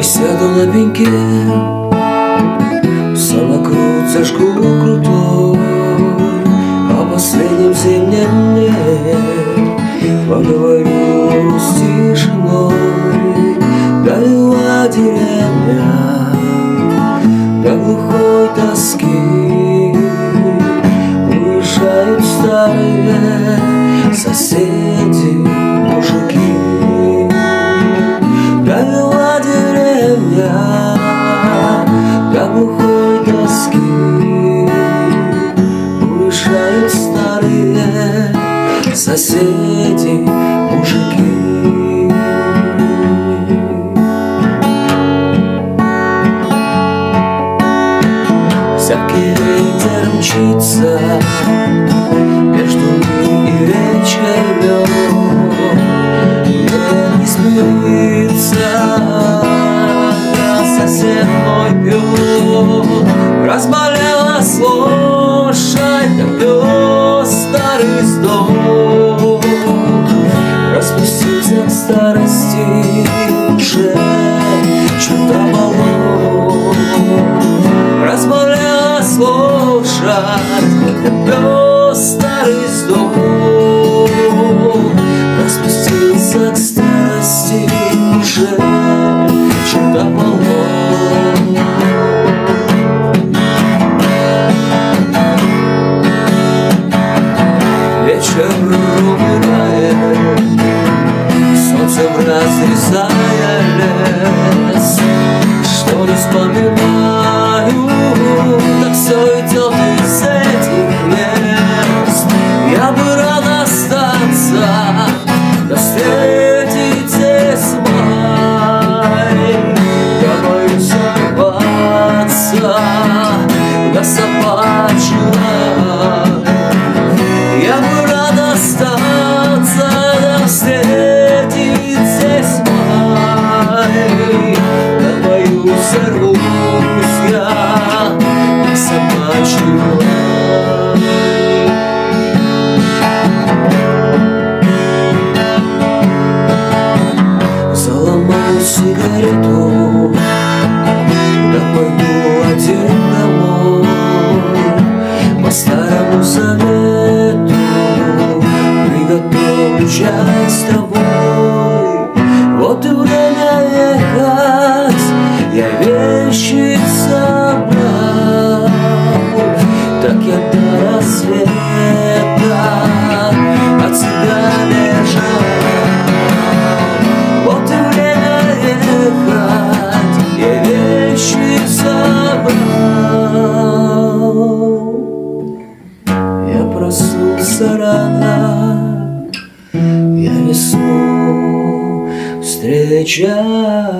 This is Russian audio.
Присяду на пеньке, самокрут зажгу крутой, о последнем зимнем дне поговорю с тишиной. Далеко деревня, до глухой тоски уезжают старые соседи, мужики. Далеко деревня, до глухой тоски уезжают старые соседи, мужики. Всякий ветер мчится между ним и речкой лед. Мне не смириться, да сосед мой пьет. Разболелась лошадь, да пес старый сдох. Распустился к старости уже чертополох. Разболелась лошадь, да пес старый сдох. Распустился к старости уже чертополох. Вечер умирает, солнцем разрезая лес. Что не вспоминаю, так все идет из этих мест. Я бы рад остаться, да встретить здесь май. Я боюсь сорваться до собачьего. Я бы рад остаться, да встретить здесь май. Да боюсь сорвусь я до собачьего. Заломаю сигарету, да пойду один домой. По старому завету приготовлю чай с тобой. Вот и время ехать, я вещи собрал. Так я до рассвета от тебя бежал. Вот и время ехать, я вещи собрал. Я проснулся рано, я весну встречал.